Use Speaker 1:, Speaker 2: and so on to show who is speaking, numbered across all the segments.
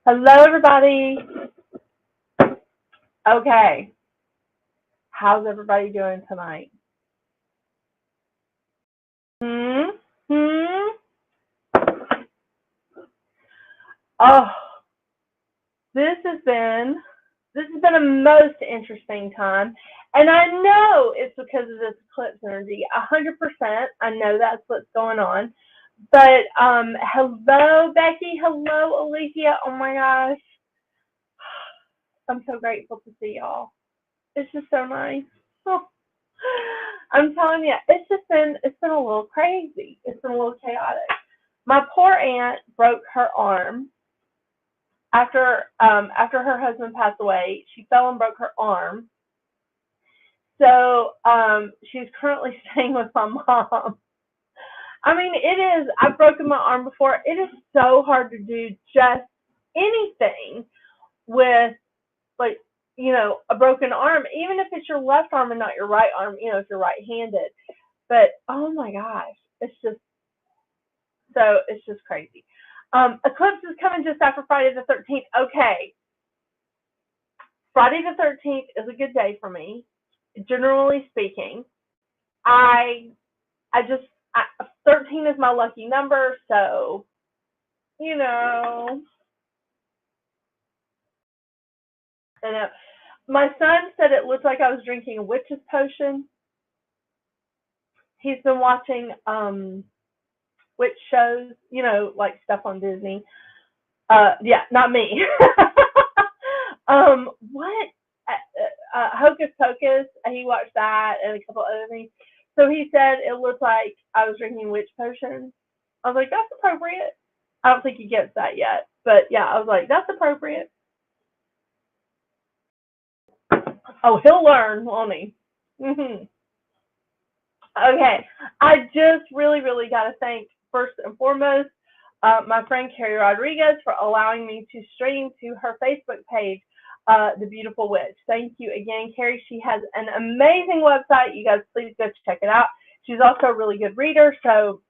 Speaker 1: Hello, everybody. Okay. How's everybody doing tonight? Oh, this has been a most interesting time, and I know it's because of this eclipse energy. 100%. I know that's what's going on. But hello, Becky. Hello, Alicia. Oh my gosh, I'm so grateful to see y'all. It's just so nice. Oh, I'm telling you, it's been a little crazy. It's been a little chaotic. My poor aunt broke her arm after her husband passed away. She fell and broke her arm. So she's currently staying with my mom. I mean, it is. I've broken my arm before. It is so hard to do just anything with, like, a broken arm, even if it's your left arm and not your right arm, if you're right-handed. But oh my gosh, it's just crazy. Eclipse is coming just after Friday the 13th. Okay, Friday the 13th is a good day for me, generally speaking. 13 is my lucky number, so I know. My son said it looked like I was drinking a witch's potion. He's been watching witch shows, like stuff on Disney. Yeah, not me. What? Hocus Pocus. He watched that and a couple other things. So he said it looked like I was drinking witch potions. I was like, that's appropriate. I don't think he gets that yet, but yeah, I was like, that's appropriate. Oh, he'll learn, won't he? Okay, I just really got to thank, first and foremost, my friend Carrie Rodriguez for allowing me to stream to her Facebook page, The Beautiful Witch. Thank you again, Carrie. She has an amazing website. You guys please go check it out. She's also a really good reader, so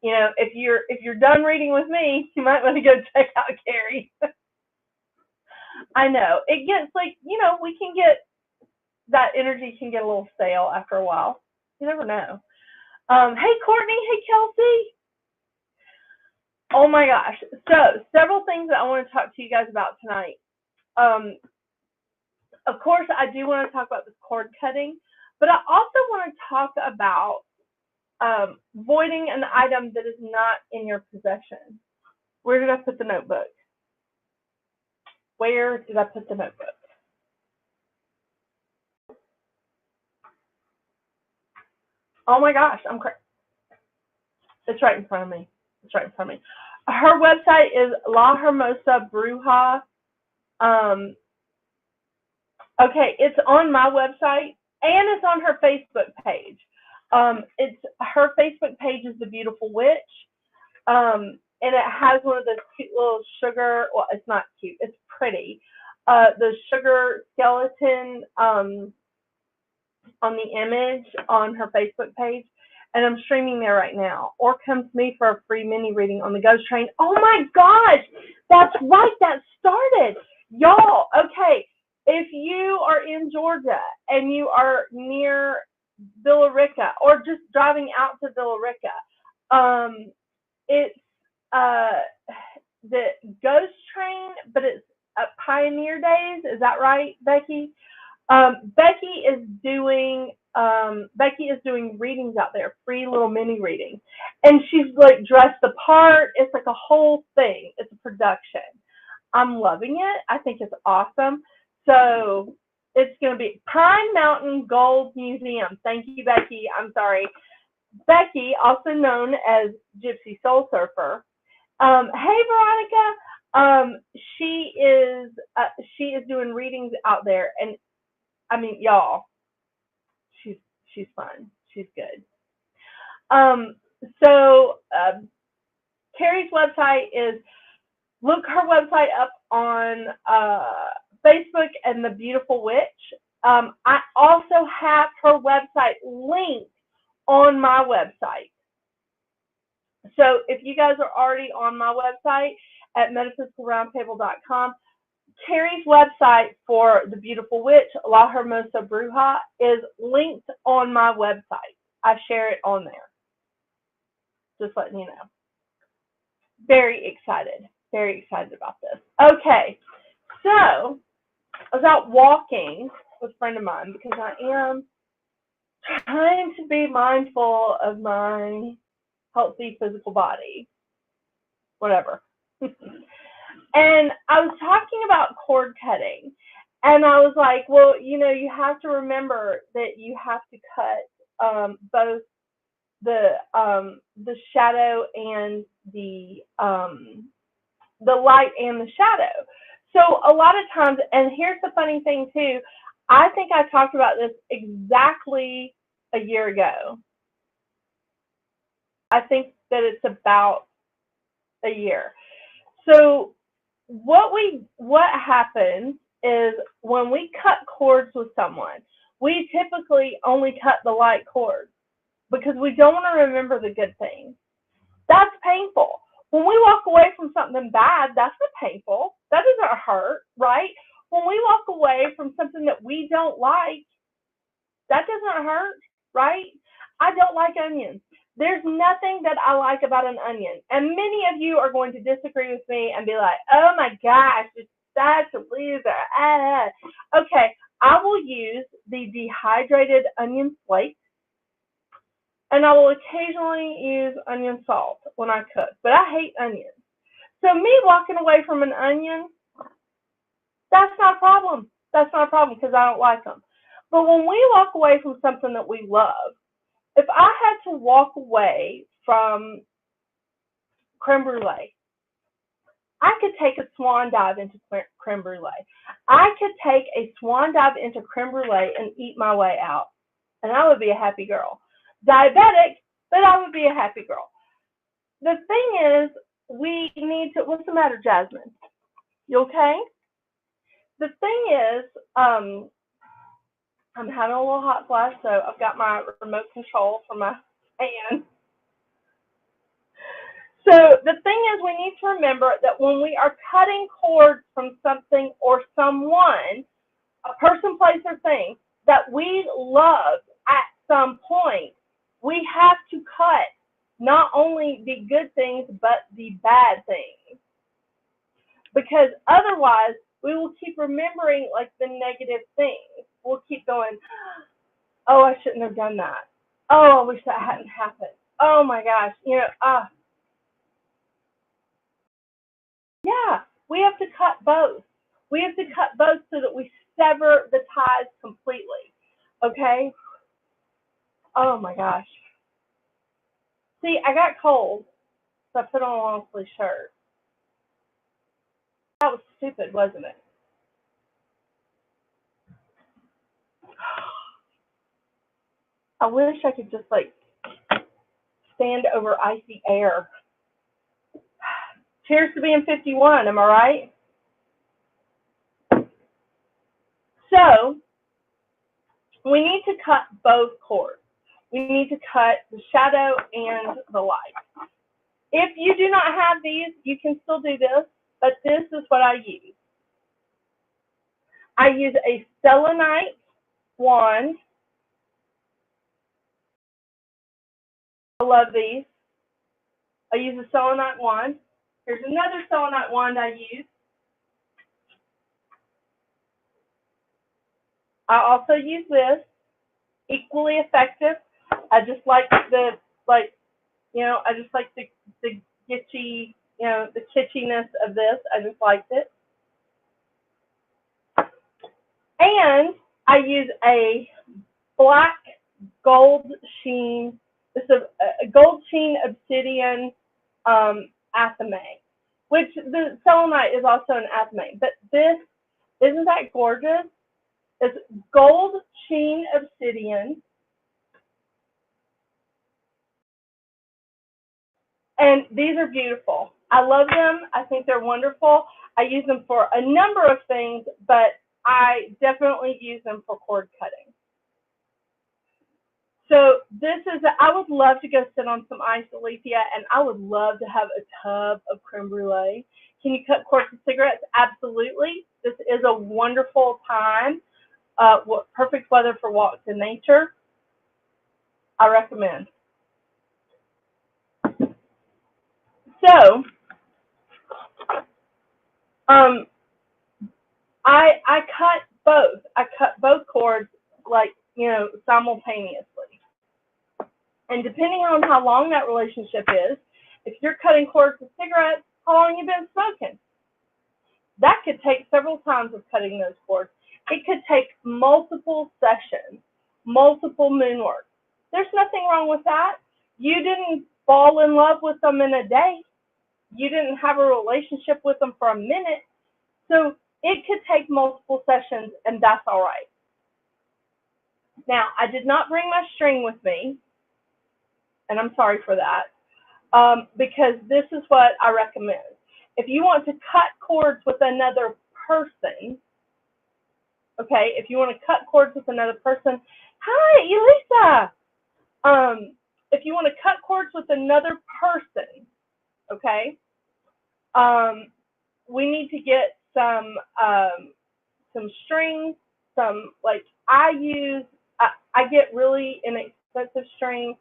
Speaker 1: if you're done reading with me, you might want to go check out Carrie. I know it gets we can get that energy can get a little stale after a while. You never know. Hey, Courtney. Hey, Kelsey. Oh my gosh. So, several things that I want to talk to you guys about tonight. Of course, I do want to talk about this cord cutting, but I also want to talk about voiding an item that is not in your possession. Where did I put the notebook? Where did I put the notebook? Oh my gosh, it's right in front of me. It's right in front of me. Her website is La Hermosa Bruja. Okay, it's on my website and it's on her Facebook page. It's her Facebook page is The Beautiful Witch, and it has one of those cute little sugar. Well, it's not cute. It's pretty. The sugar skeleton on the image on her Facebook page, and I'm streaming there right now. Or come to me for a free mini reading on the Ghost Train. Oh my gosh, that's right. That started, y'all. Okay. If you are in Georgia and you are near Villa Rica or just driving out to Villa Rica, it's the Ghost Train, but it's Pioneer Days. Is that right, Becky? Becky is doing readings out there, free little mini readings, and she's like dressed the part. It's like a whole thing. It's a production. I'm loving it. I think it's awesome. So it's going to be Pine Mountain Gold Museum. Thank you, Becky. I'm sorry. Becky, also known as Gypsy Soul Surfer. Hey, Veronica. She is doing readings out there, and I mean, y'all, she's fun. She's good. So Carrie's website is, look her website up on Facebook and The Beautiful Witch. I also have her website linked on my website. So if you guys are already on my website at metaphysicalroundtable.com, Carrie's website for the Beautiful Witch, La Hermosa Bruja, is linked on my website. I share it on there. Just letting you know. Very excited about this. Okay, so I was out walking with a friend of mine because I am trying to be mindful of my healthy physical body, whatever. And I was talking about cord cutting, and I was like, well, you know, you have to remember that you have to cut both the shadow and the light and the shadow. So a lot of times, and here's the funny thing too, I think I talked about this exactly a year ago. I think that it's about a year. So what happens is when we cut cords with someone, we typically only cut the light cords because we don't want to remember the good things. That's painful. When we walk away from something bad, that's not painful. That doesn't hurt, right? When we walk away from something that we don't like, that doesn't hurt, right? I don't like onions. There's nothing that I like about an onion. And many of you are going to disagree with me and be like, oh my gosh, it's such a loser. Okay, I will use the dehydrated onion flakes, and I will occasionally use onion salt when I cook, but I hate onions. So me walking away from an onion, that's not a problem. That's not a problem because I don't like them. But when we walk away from something that we love, if I had to walk away from creme brulee, I could take a swan dive into creme brulee. I could take a swan dive into creme brulee and eat my way out, and I would be a happy girl. Diabetic, but I would be a happy girl. The thing is, we need to, what's the matter, Jasmine? You okay? The thing is, I'm having a little hot flash, so I've got my remote control for my hand. So the thing is, we need to remember that when we are cutting cords from something or someone, a person, place, or thing that we love at some point, we have to cut not only the good things, but the bad things. Because otherwise, we will keep remembering like the negative things. We'll keep going, oh, I shouldn't have done that. Oh, I wish that hadn't happened. Oh my gosh, yeah, we have to cut both. We have to cut both so that we sever the ties completely. Okay? Oh my gosh. See, I got cold, so I put on a long sleeve shirt. That was stupid, wasn't it? I wish I could just like stand over icy air. Cheers to being 51, am I right? So, we need to cut both cords. We need to cut the shadow and the light. If you do not have these, you can still do this, but this is what I use. I use a selenite wand. I love these. I use a selenite wand. Here's another selenite wand I use. I also use this, equally effective. I just like the gitchy, the kitschiness of this. I just liked it. And I use a black gold sheen. This is a gold sheen obsidian athame, which the selenite is also an athame. But this, isn't that gorgeous? It's gold sheen obsidian. And these are beautiful. I love them. I think they're wonderful. I use them for a number of things, but I definitely use them for cord cutting. So this is, I would love to go sit on some ice, Alethea, and I would love to have a tub of creme brulee. Can you cut cords of cigarettes? Absolutely. This is a wonderful time. Perfect weather for walks in nature. I recommend. So, I cut both. I cut both cords, like, simultaneously. And depending on how long that relationship is, if you're cutting cords of cigarettes, how long you been smoking? That could take several times of cutting those cords. It could take multiple sessions, multiple moon works. There's nothing wrong with that. You didn't fall in love with them in a day. You didn't have a relationship with them for a minute. So it could take multiple sessions, and that's all right. Now, I did not bring my string with me, and I'm sorry for that, because this is what I recommend. If you want to cut cords with another person, okay, if you want to cut cords with another person, hi, Elisa. If you want to cut cords with another person, okay, we need to get some strings, like I get really inexpensive string.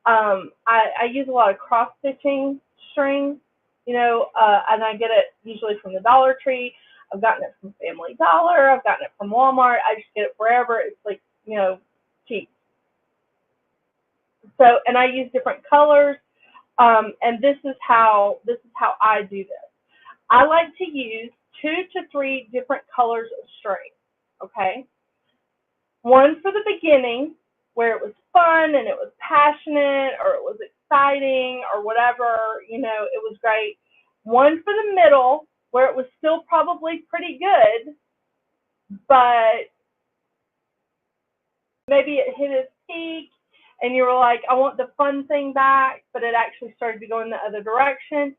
Speaker 1: I use a lot of cross stitching string, and I get it usually from the Dollar Tree. I've gotten it from Family Dollar. I've gotten it from Walmart. I just get it wherever. It's like, cheap. So, and I use different colors. And this is how I do this. I like to use 2 to 3 different colors of string. Okay. One for the beginning, where it was fun and it was passionate, or it was exciting, or whatever, it was great. One for the middle, where it was still probably pretty good, but maybe it hit its peak and you were like, I want the fun thing back, but it actually started to go in the other direction.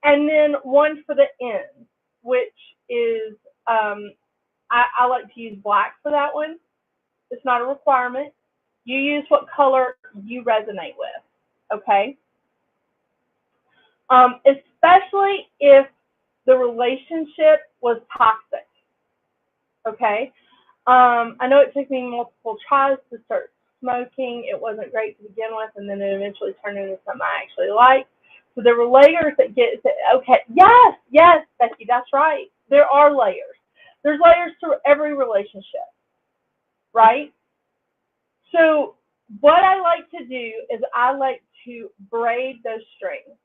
Speaker 1: And then one for the end, which is, I like to use black for that one. It's not a requirement. You use what color you resonate with, okay? Especially if the relationship was toxic, okay? I know it took me multiple tries to start smoking. It wasn't great to begin with, and then it eventually turned into something I actually liked. So there were layers that okay, yes, Becky, that's right. There are layers. There's layers to every relationship, right? So what I like to do is I like to braid those strings.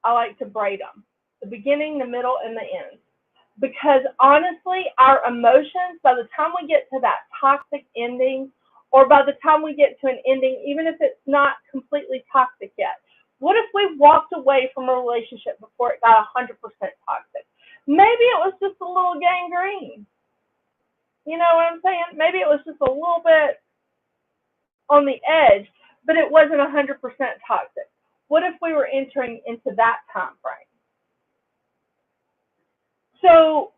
Speaker 1: I like to braid them, the beginning, the middle, and the end. Because honestly, our emotions, by the time we get to that toxic ending, or by the time we get to an ending, even if it's not completely toxic yet, what if we walked away from a relationship before it got 100% toxic? Maybe it was just a little gangrene. You know what I'm saying? Maybe it was just a little bit on the edge, but it wasn't 100% toxic. What if we were entering into that time frame? So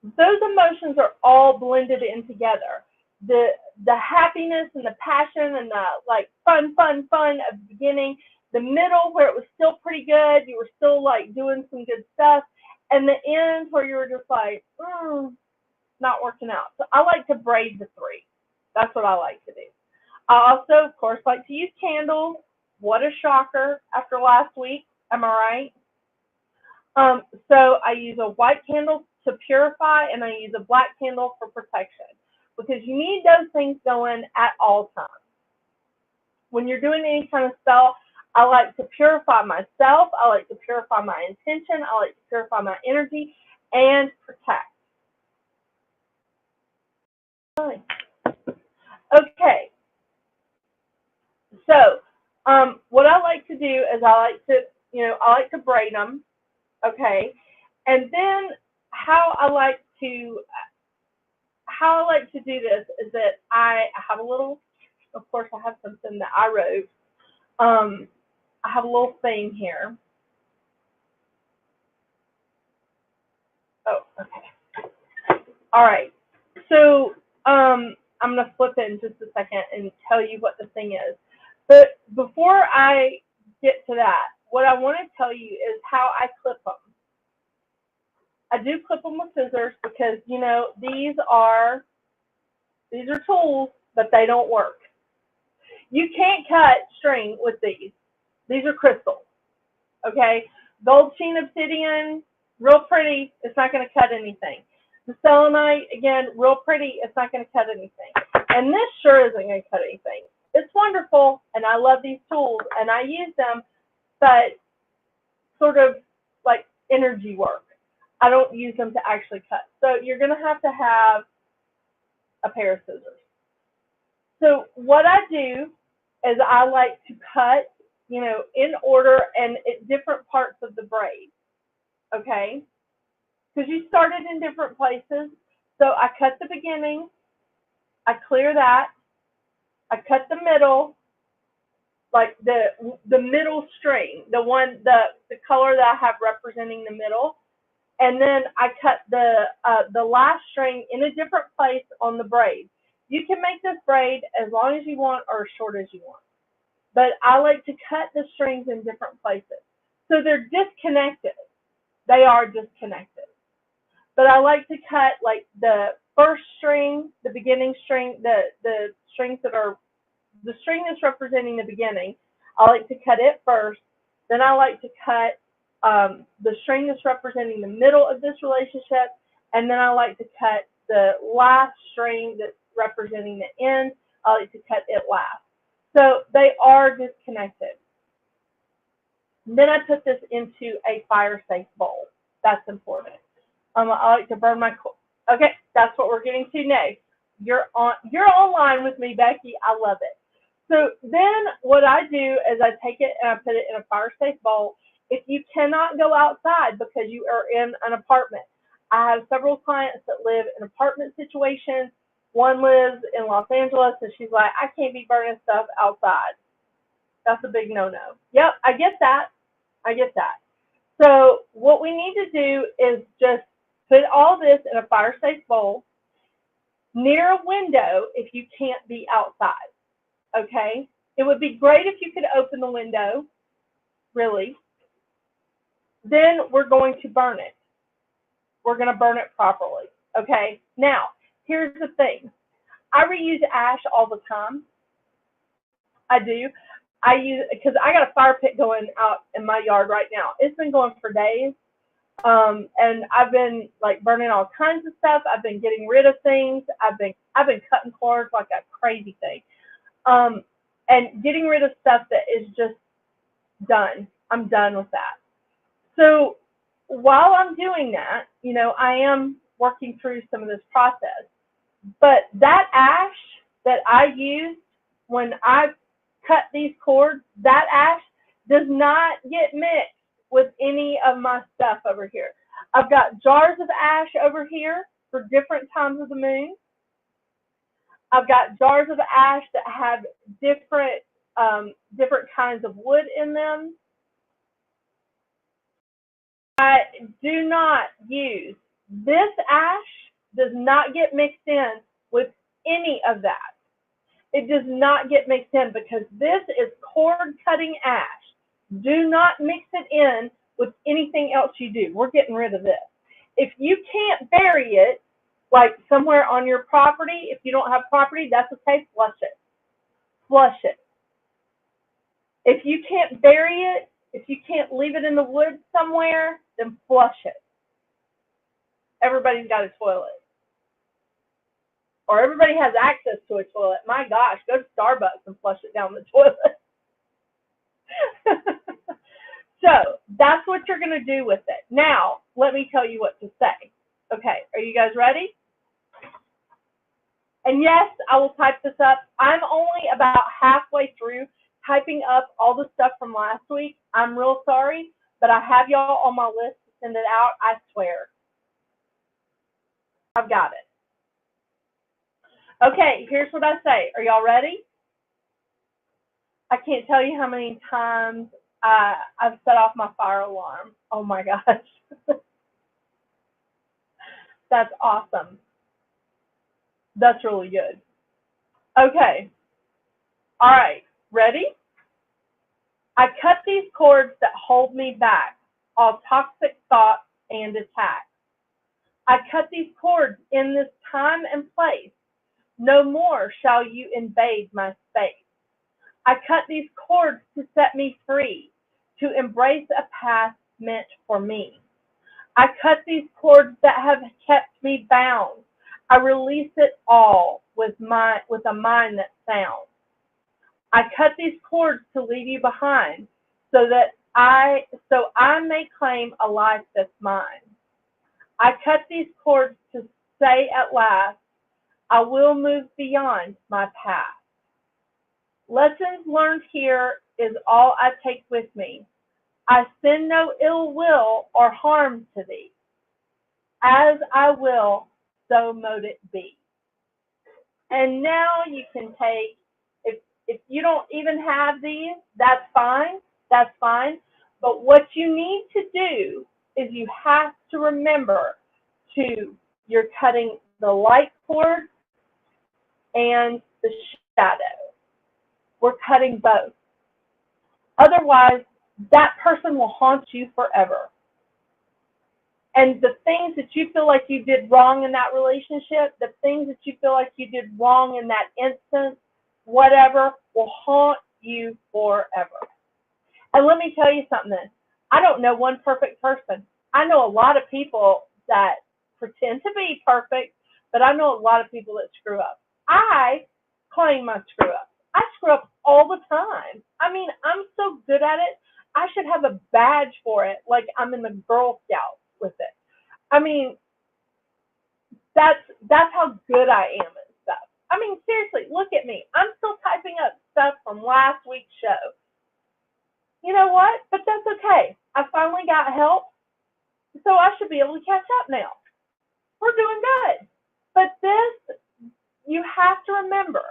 Speaker 1: those emotions are all blended in together. The happiness and the passion and the like fun of the beginning, the middle where it was still pretty good, you were still like doing some good stuff, and the end where you were just like, not working out. So I like to braid the 3. That's what I like to do. I also, of course, like to use candles. What a shocker after last week. Am I right? So I use a white candle to purify, and I use a black candle for protection, because you need those things going at all times. When you're doing any kind of spell, I like to purify myself. I like to purify my intention. I like to purify my energy and protect. Okay. So what I like to do is I like to braid them. Okay. And then how I like to do this is that I have a little, of course, I have something that I wrote. I have a little thing here. Oh, okay. All right. So I'm going to flip it in just a second and tell you what the thing is. But before I get to that, what I want to tell you is how I clip them. I do clip them with scissors because, you know, these are tools, but they don't work. You can't cut string with these. These are crystals, okay? Gold sheen obsidian, real pretty. It's not going to cut anything. The selenite, again, real pretty. It's not going to cut anything. And this sure isn't going to cut anything. It's wonderful, and I love these tools, and I use them, but sort of like energy work. I don't use them to actually cut. So you're going to have a pair of scissors. So what I do is I like to cut, you know, in order and at different parts of the braid, okay? Because you started in different places. So I cut the beginning, I clear that, I cut the middle, like the middle string, the color that I have representing the middle, and then I cut the last string in a different place on the braid. You can make this braid as long as you want or as short as you want, but I like to cut the strings in different places. So they're disconnected. They are disconnected. But I like to cut like the first string, the beginning string, the strings that are, the string that's representing the beginning, I like to cut it first. Then I like to cut the string that's representing the middle of this relationship. And then I like to cut the last string that's representing the end. I like to cut it last. So they are disconnected. Then I put this into a fire-safe bowl. That's important. I like to burn my, okay, that's what we're getting to next. You're online with me, Becky. I love it. So then what I do is I take it and I put it in a fire-safe bowl. If you cannot go outside because you are in an apartment, I have several clients that live in apartment situations. One lives in Los Angeles, and she's like, I can't be burning stuff outside. That's a big no-no. Yep, I get that. I get that. So what we need to do is just put all this in a fire-safe bowl near a window if you can't be outside, okay? It would be great if you could open the window, really. Then we're going to burn it. We're going to burn it properly, okay? Now, here's the thing. I reuse ash all the time. I do. Because I got a fire pit going out in my yard right now. It's been going for days. And I've been like burning all kinds of stuff. I've been getting rid of things. I've been cutting cords like a crazy thing. And getting rid of stuff that is just done. I'm done with that. So while I'm doing that, you know, I am working through some of this process. But that ash that I used when I cut these cords, that ash does not get mixed with any of my stuff over here. I've got jars of ash over here for different times of the moon. I've got jars of ash that have different kinds of wood in them. I do not use this ash, does not get mixed in with any of that. It does not get mixed in because this is cord cutting ash. Do not mix it in with anything else you do. We're getting rid of this. If you can't bury it, like somewhere on your property, if you don't have property, that's okay, flush it. Flush it. If you can't bury it, if you can't leave it in the woods somewhere, then flush it. Everybody's got a toilet. Or everybody has access to a toilet. My gosh, go to Starbucks and flush it down the toilet. So that's what you're going to do with it. Now, let me tell you what to say. Okay, are you guys ready? And yes, I will type this up. I'm only about halfway through typing up all the stuff from last week. I'm real sorry, but I have y'all on my list to send it out. I swear. I've got it. Okay, here's what I say. Are y'all ready? I can't tell you how many times I've set off my fire alarm. Oh my gosh. That's awesome. That's really good. Okay. All right. Ready? I cut these cords that hold me back, all toxic thoughts and attacks. I cut these cords in this time and place. No more shall you invade my space. I cut these cords to set me free, to embrace a path meant for me. I cut these cords that have kept me bound. I release it all with a mind that's sound. I cut these cords to leave you behind, so I may claim a life that's mine. I cut these cords to say at last, I will move beyond my past. Lessons learned here is all I take with me. I send no ill will or harm to thee. As I will, so mote it be. And now you can take, if you don't even have these, that's fine. That's fine. But what you need to do is you have to remember you're cutting the light cord and the shadow. We're cutting both. Otherwise, that person will haunt you forever. And the things that you feel like you did wrong in that relationship, the things that you feel like you did wrong in that instance, whatever, will haunt you forever. And let me tell you something. I don't know one perfect person. I know a lot of people that pretend to be perfect, but I know a lot of people that screw up. I claim my screw up. I screw up all the time. I mean, I'm so good at it. I should have a badge for it, like I'm in the Girl Scouts with it. I mean, that's how good I am at stuff. I mean, seriously, look at me. I'm still typing up stuff from last week's show. You know what? But that's okay. I finally got help, so I should be able to catch up now. We're doing good. But this, you have to remember,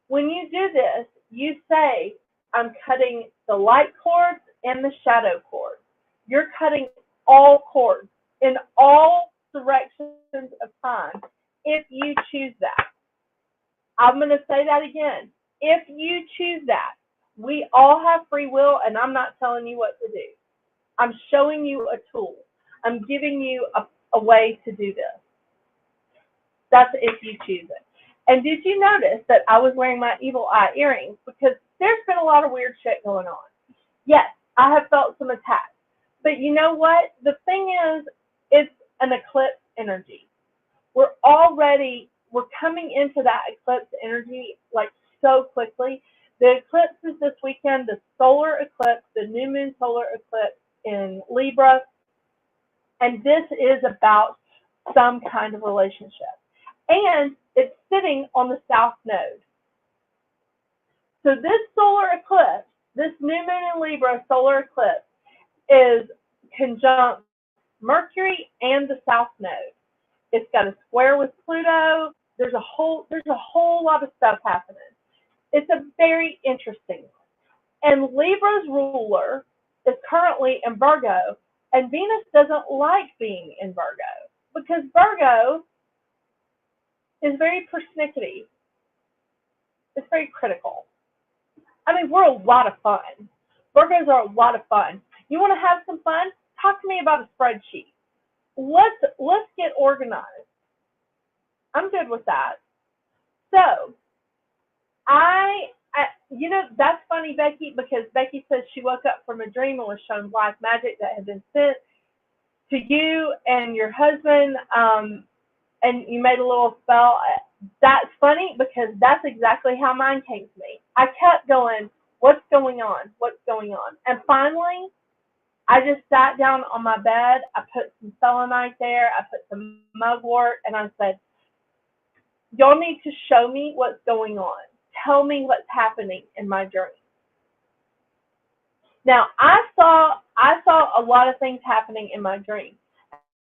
Speaker 1: when you do this, you say, I'm cutting the light cords and the shadow cords. You're cutting all cords in all directions of time if you choose that. I'm going to say that again. If you choose that, we all have free will, and I'm not telling you what to do. I'm showing you a tool. I'm giving you a way to do this. That's if you choose it. And did you notice that I was wearing my evil eye earrings? Because there's been a lot of weird shit going on. Yes, I have felt some attacks. But you know what? The thing is, it's an eclipse energy. We're coming into that eclipse energy like so quickly. The eclipse is this weekend, the solar eclipse, the new moon solar eclipse in Libra. And this is about some kind of relationship. And it's sitting on the south node. So this solar eclipse, this new moon in Libra solar eclipse, is conjunct Mercury and the south node. It's got a square with Pluto. There's a whole lot of stuff happening. It's a very interesting one. And Libra's ruler is currently in Virgo, and Venus doesn't like being in Virgo because Virgo is very persnickety. It's very critical. I mean, we're a lot of fun. Virgos are a lot of fun. You want to have some fun? Talk to me about a spreadsheet. Let's get organized. I'm good with that. So, that's funny, Becky, because Becky says she woke up from a dream and was shown black magic that had been sent to you and your husband, and you made a little spell. That's funny because that's exactly how mine came to me. I kept going, what's going on? What's going on? And finally, I just sat down on my bed. I put some selenite there. I put some mugwort, and I said, y'all need to show me what's going on. Tell me what's happening in my dream. Now, I saw a lot of things happening in my dream.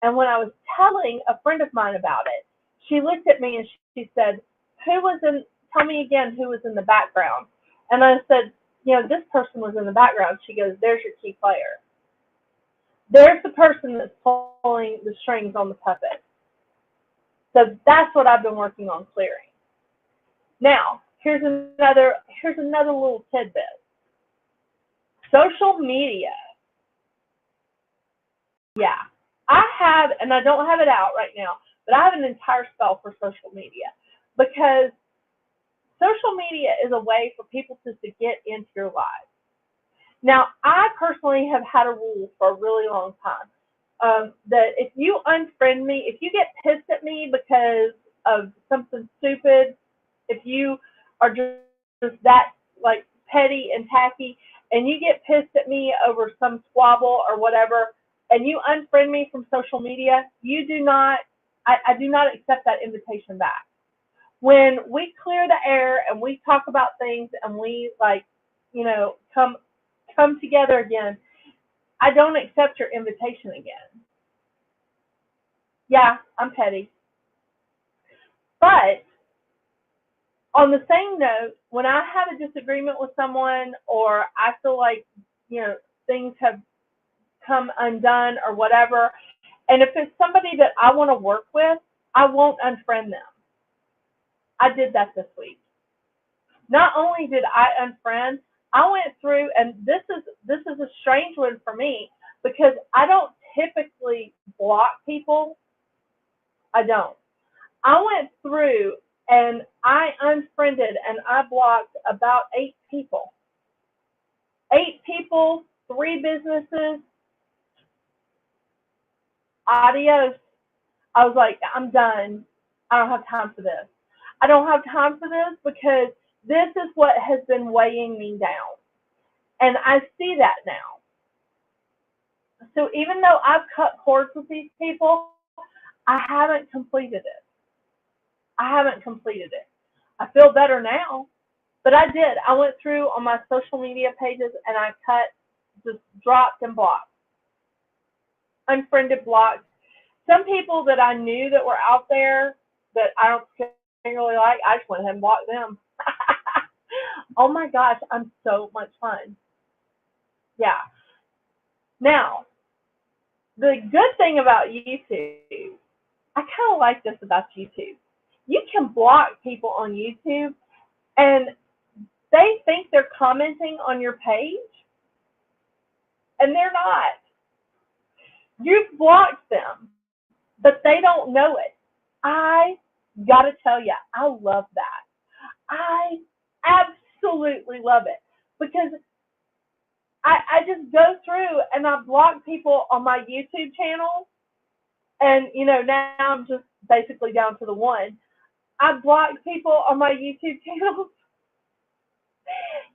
Speaker 1: And when I was telling a friend of mine about it, she looked at me and she said, tell me again who was in the background. And I said, this person was in the background. She goes, there's your key player. There's the person that's pulling the strings on the puppet. So that's what I've been working on clearing. Now, here's another little tidbit. Social media. Yeah. I have, and I don't have it out right now, but I have an entire spell for social media because social media is a way for people to get into your lives. Now, I personally have had a rule for a really long time that if you unfriend me, if you get pissed at me because of something stupid, if you are just that like petty and tacky, and you get pissed at me over some squabble or whatever, and you unfriend me from social media, you do not, I do not accept that invitation back. When we clear the air and we talk about things and we come together again, I don't accept your invitation again. Yeah, I'm petty. But on the same note, when I have a disagreement with someone or I feel like, things have come undone or whatever, and if it's somebody that I want to work with, I won't unfriend them. I did that this week. Not only did I unfriend, I went through, and this is a strange one for me because I don't typically block people. I don't. I went through and I unfriended and I blocked about 8 people. 8 people, 3 businesses. Adios. I was like, I'm done. I don't have time for this. I don't have time for this because this is what has been weighing me down. And I see that now. So even though I've cut cords with these people, I haven't completed it. I feel better now, but I did. I went through on my social media pages and I cut, just dropped and blocked. Unfriended, blocked. Some people that I knew that were out there that I don't particularly like, I just went ahead and blocked them. Oh my gosh, I'm so much fun. Yeah. Now, the good thing about YouTube, I kind of like this about YouTube. You can block people on YouTube and they think they're commenting on your page and they're not. You've blocked them, but they don't know it. I got to tell you, I love that. I absolutely love it because I just go through and I block people on my YouTube channel. And, now I'm just basically down to the one. I block people on my YouTube channel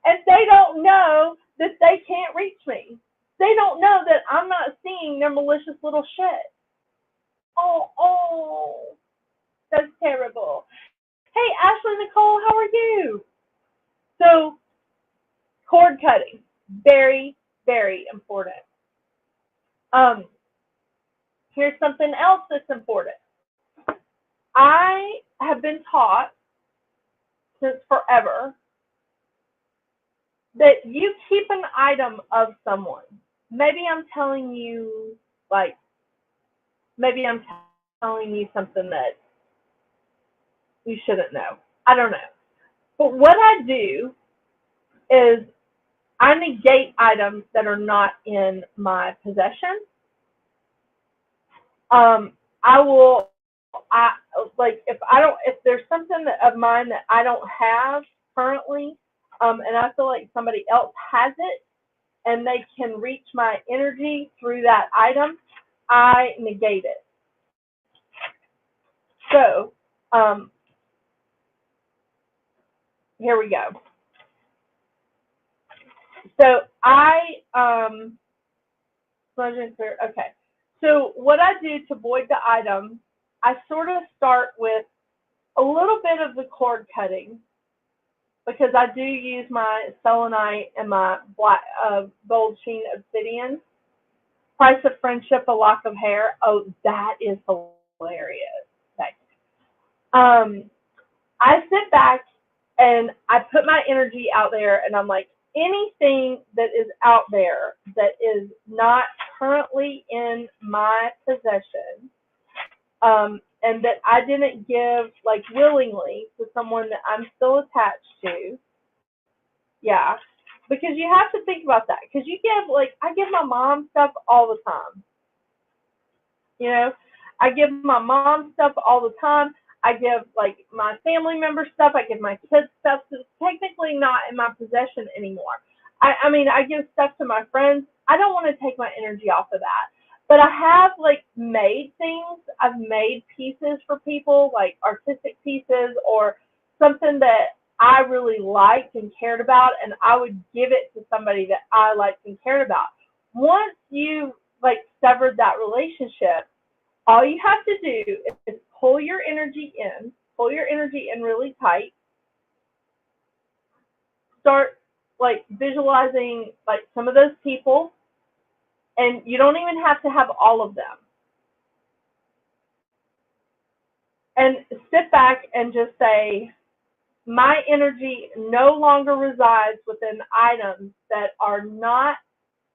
Speaker 1: and they don't know that they can't reach me. They don't know that I'm not seeing their malicious little shit. Oh, that's terrible. Hey, Ashley Nicole, how are you? So, cord cutting, very, very important. Here's something else that's important. I have been taught since forever that you keep an item of someone. Maybe I'm telling you, maybe I'm telling you something that you shouldn't know. I don't know. But what I do is I negate items that are not in my possession. If there's something of mine that I don't have currently, and I feel like somebody else has it, and they can reach my energy through that item, I negate it. So, here we go. So okay. So what I do to void the item, I sort of start with a little bit of the cord cutting because I do use my selenite and my black gold sheen obsidian. Price of friendship, a lock of hair. Oh, that is hilarious. I sit back and I put my energy out there and I'm like, anything that is out there that is not currently in my possession, and that I didn't give like willingly to someone that I'm still attached to. Yeah, because you have to think about that. Because you give, like, I give my mom stuff all the time. You know, I give my mom stuff all the time. I give, like, my family member stuff. I give my kids stuff. So it's technically not in my possession anymore. I mean, I give stuff to my friends. I don't want to take my energy off of that. But I have, like, made things. I've made pieces for people, like artistic pieces or something that I really liked and cared about, and I would give it to somebody that I liked and cared about. Once you, like, severed that relationship, all you have to do is pull your energy in really tight, start, like, visualizing, like, some of those people, and you don't even have to have all of them. And sit back and just say, my energy no longer resides within items that are not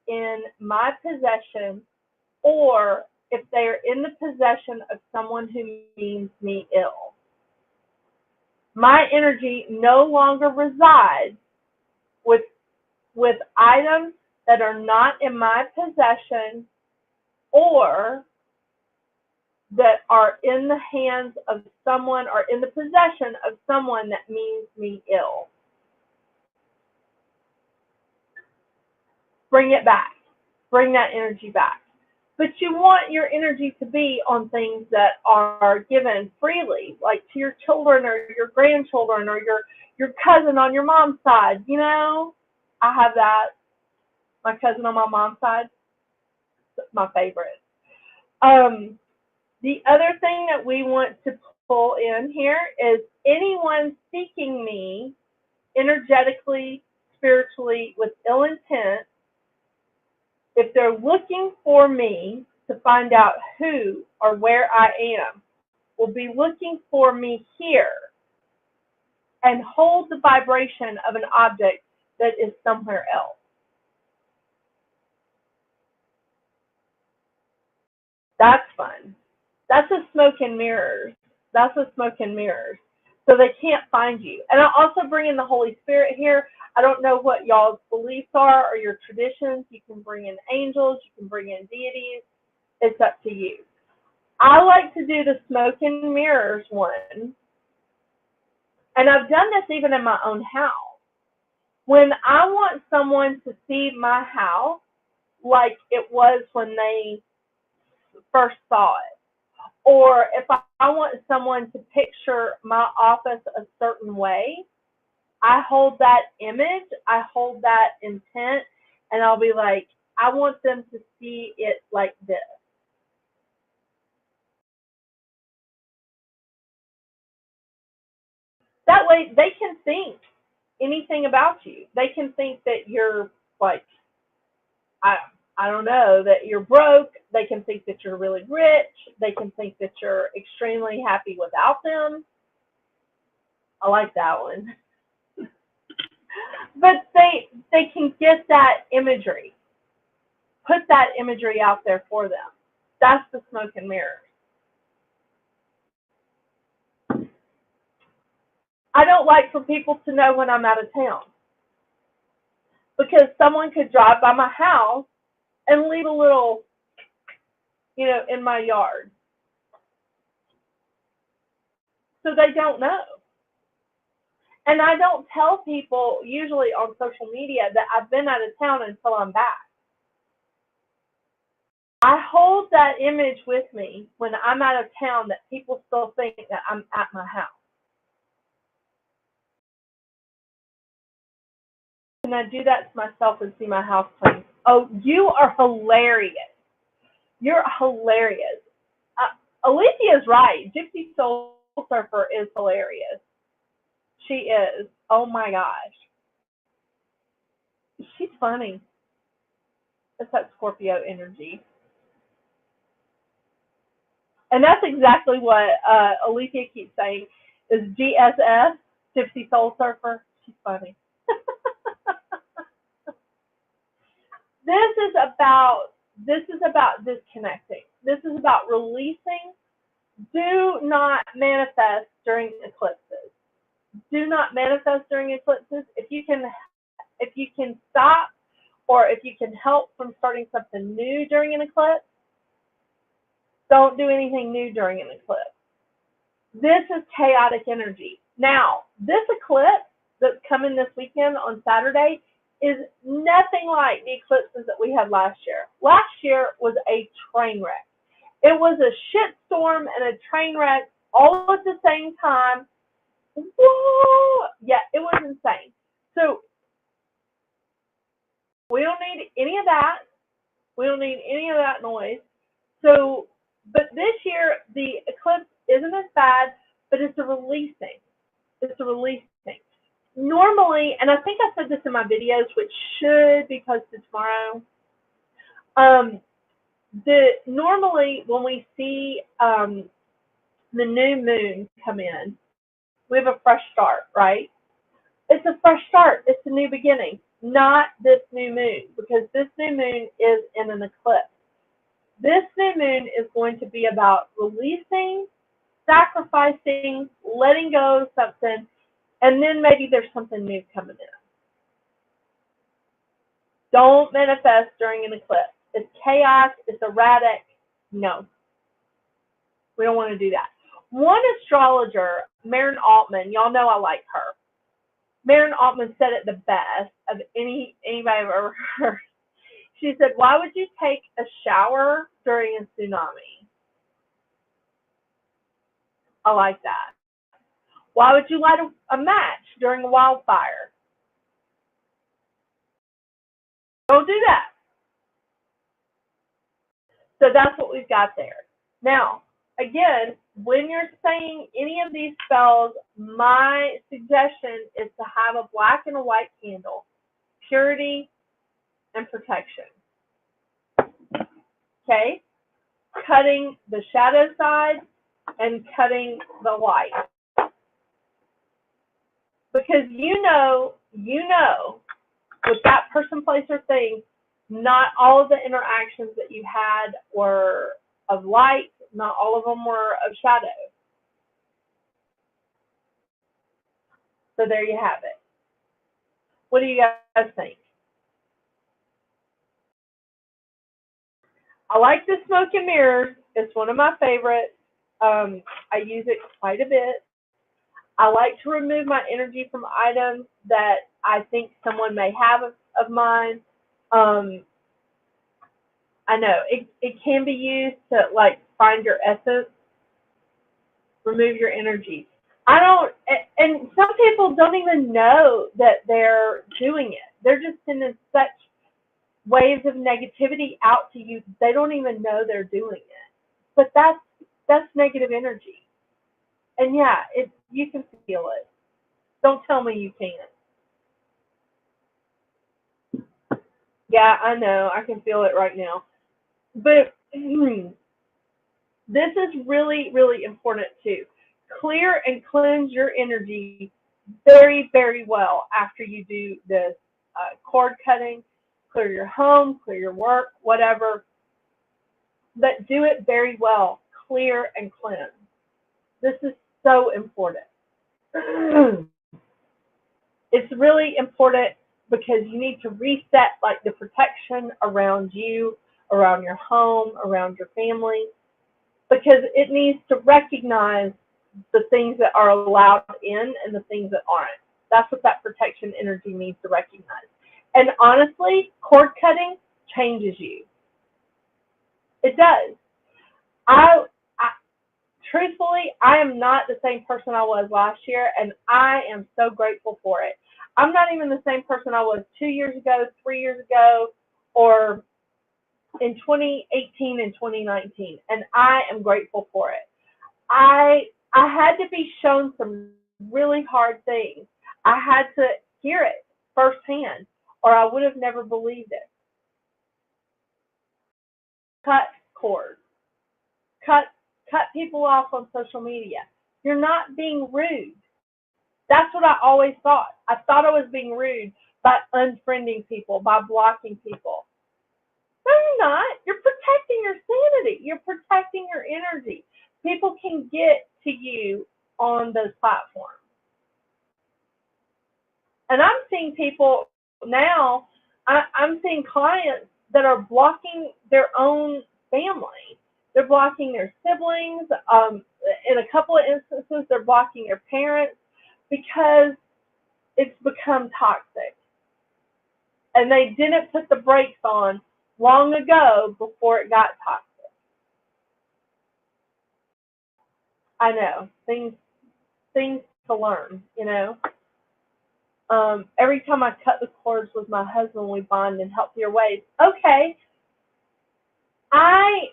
Speaker 1: in my possession, or if they are in the possession of someone who means me ill. My energy no longer resides with items that are not in my possession or that are in the hands of someone or in the possession of someone that means me ill. Bring it back. Bring that energy back. But you want your energy to be on things that are given freely, like to your children or your grandchildren or your cousin on your mom's side. You know, I have that. My cousin on my mom's side, my favorite. The other thing that we want to pull in here is anyone seeking me energetically, spiritually, with ill intent. If they're looking for me to find out who or where I am, will be looking for me here and hold the vibration of an object that is somewhere else. That's fun. That's a smoke and mirrors. That's a smoke and mirrors. So they can't find you. And I'll also bring in the Holy Spirit here. I don't know what y'all's beliefs are or your traditions. You can bring in angels. You can bring in deities. It's up to you. I like to do the smoke and mirrors one. And I've done this even in my own house. When I want someone to see my house like it was when they first saw it, or if I want someone to picture my office a certain way, I hold that image, I hold that intent, and I'll be like, I want them to see it like this. That way they can think anything about you. They can think that you're like, I I don't know, that you're broke. They can think that you're really rich. They can think that you're extremely happy without them. I like that one. But they can get that imagery. Put that imagery out there for them. That's the smoke and mirrors. I don't like for people to know when I'm out of town, because someone could drive by my house and leave a little, in my yard. So they don't know. And I don't tell people usually on social media that I've been out of town until I'm back. I hold that image with me when I'm out of town, that people still think that I'm at my house. And I do that to myself and see my house clean. Oh, you are hilarious. You're hilarious. Alicia's right. Gypsy Soul Surfer is hilarious. She is. Oh my gosh. She's funny. It's that Scorpio energy. And that's exactly what Alicia keeps saying is GSS, Gypsy Soul Surfer. She's funny. This is about disconnecting. This is about releasing Do not manifest during eclipses. Do not manifest during eclipses. If you can stop, or if you can help from starting something new during an eclipse, don't do anything new during an eclipse. This is chaotic energy. Now, this eclipse that's coming this weekend on Saturday is nothing like the eclipses that we had last year. Last year was a train wreck. It was a shitstorm and a train wreck all at the same time. Whoa! Yeah, it was insane. So we don't need any of that. We don't need any of that noise. So, but this year the eclipse isn't as bad, but it's a releasing. It's a releasing. Normally, and I think I said this in my videos, which should be posted tomorrow. Normally when we see the new moon come in, we have a fresh start, right? It's a fresh start. It's a new beginning. Not this new moon, because this new moon is in an eclipse. This new moon is going to be about releasing, sacrificing, letting go of something, and then maybe there's something new coming in. Don't manifest during an eclipse. It's chaos. It's erratic. No. We don't want to do that. One astrologer, Maren Altman, y'all know I like her. Maren Altman said it the best of anybody I've ever heard. She said, why would you take a shower during a tsunami? I like that. Why would you light a match during a wildfire? Don't do that. So that's what we've got there. Now, again, when you're saying any of these spells, my suggestion is to have a black and a white candle. Purity and protection. Okay? Cutting the shadow side and cutting the light. Because you know, with that person, place, or thing, not all of the interactions that you had were of light, not all of them were of shadow. So there you have it. What do you guys think? I like the smoke and mirrors. It's one of my favorites. I use it quite a bit. I like to remove my energy from items that I think someone may have of mine. I know it can be used to like find your essence, remove your energy. I don't, and some people don't even know that they're doing it. They're just sending such waves of negativity out to you. They don't even know they're doing it. But that's negative energy. And yeah, you can feel it. Don't tell me you can't. Yeah, I know. I can feel it right now. But this is really, really important too. Clear and cleanse your energy very, very well after you do this cord cutting. Clear your home, clear your work, whatever. But do it very well. Clear and cleanse. This is so important. It's really important because you need to reset like the protection around you, around your home, around your family, because it needs to recognize the things that are allowed in and the things that aren't. That's what that protection energy needs to recognize. And honestly, cord cutting changes you. It does. Truthfully, I am not the same person I was last year, and I am so grateful for it. I'm not even the same person I was 2 years ago, 3 years ago, or in 2018 and 2019, and I am grateful for it. I had to be shown some really hard things. I had to hear it firsthand, or I would have never believed it. Cut cords. Cut people off on social media. You're not being rude. That's what I always thought. I thought I was being rude by unfriending people, by blocking people. No, you're not. You're protecting your sanity. You're protecting your energy. people can get to you on those platforms. And I'm seeing people now, I'm seeing clients that are blocking their own family. They're blocking their siblings. In a couple of instances, they're blocking their parents because it's become toxic. And they didn't put the brakes on long ago before it got toxic. I know, things to learn, you know. Every time I cut the cords with my husband, we bond in healthier ways. Okay, I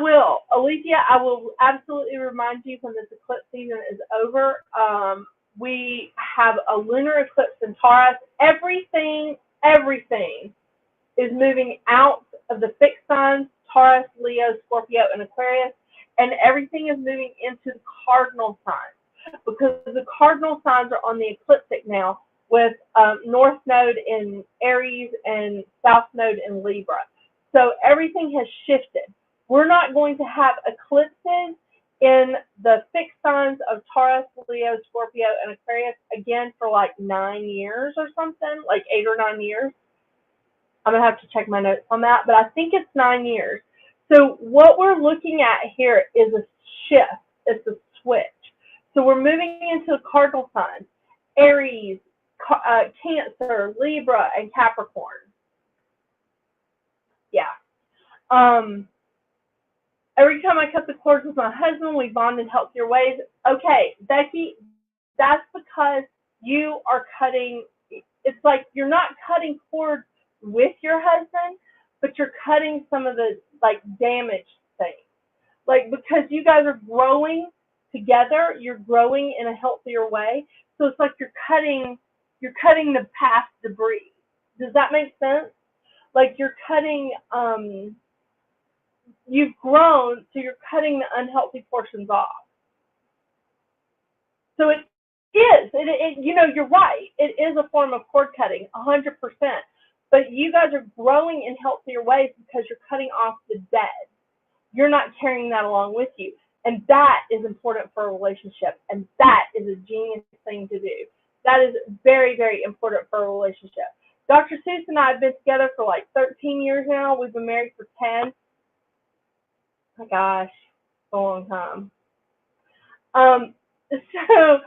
Speaker 1: will, Alicia, I will absolutely remind you when this eclipse season is over. We have a lunar eclipse in Taurus. Everything is moving out of the fixed signs, Taurus, Leo, Scorpio, and Aquarius, and everything is moving into the cardinal signs, because the cardinal signs are on the ecliptic now, with North Node in Aries and South Node in Libra. So everything has shifted. We're not going to have eclipses in the fixed signs of Taurus, Leo, Scorpio, and Aquarius again for like 9 years or something, like 8 or 9 years. I'm going to have to check my notes on that, but I think it's 9 years. So what we're looking at here is a shift. It's a switch. So we're moving into the cardinal signs, Aries, Cancer, Libra, and Capricorn. Yeah. Every time I cut the cords with my husband, we bond in healthier ways. Okay, Becky, that's because you are cutting. It's like you're not cutting cords with your husband, but you're cutting some of the like damaged things. Like, because you guys are growing together, you're growing in a healthier way. So it's like you're cutting the past debris. Does that make sense? Like you're cutting, you've grown, so you're cutting the unhealthy portions off. So it is, you know, you're right. It is a form of cord cutting, 100%. But you guys are growing in healthier ways because you're cutting off the dead. You're not carrying that along with you. And that is important for a relationship. And that is a genius thing to do. That is very, very important for a relationship. Dr. Seuss and I have been together for like 13 years now. We've been married for 10. Oh my gosh, a long time. So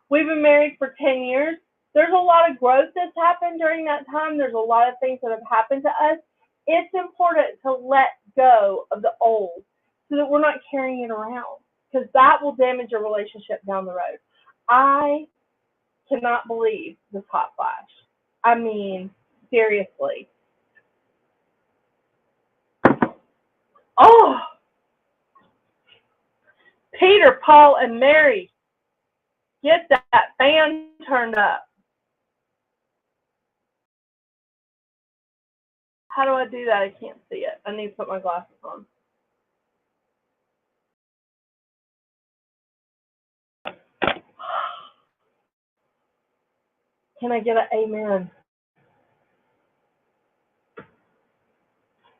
Speaker 1: we've been married for 10 years. There's a lot of growth that's happened during that time. There's a lot of things that have happened to us. It's important to let go of the old so that we're not carrying it around, because that will damage a relationship down the road. I cannot believe this hot flash. I mean, seriously. Oh, Peter, Paul, and Mary, get that fan turned up. How do I do that? I can't see it. I need to put my glasses on. Can I get an amen?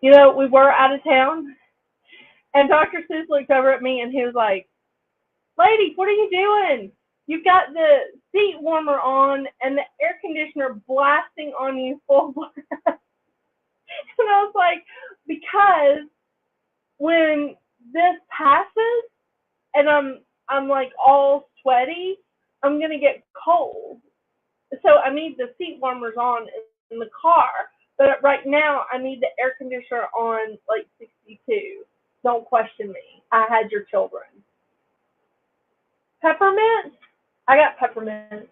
Speaker 1: You know, we were out of town, and Dr. Seuss looked over at me, and he was like, "Lady, what are you doing? You've got the seat warmer on and the air conditioner blasting on you full blast." And I was like, because when this passes and I'm like all sweaty, I'm gonna get cold. So I need the seat warmers on in the car. But right now I need the air conditioner on like 62. Don't question me. I had your children. Peppermint? I got peppermint.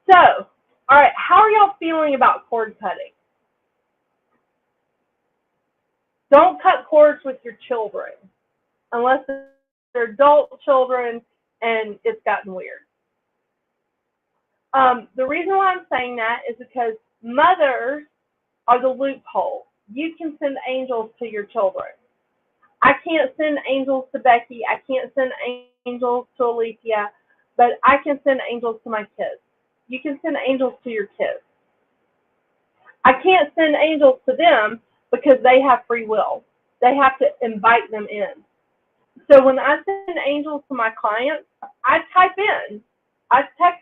Speaker 1: So, all right, how are y'all feeling about cord cutting? Don't cut cords with your children unless they're adult children and it's gotten weird. The reason why I'm saying that is because mothers are the loophole. You can send angels to your children. I can't send angels to Becky. I can't send angels to Alicia, but I can send angels to my kids. You can send angels to your kids. I can't send angels to them, because they have free will. They have to invite them in. So when I send angels to my clients, I text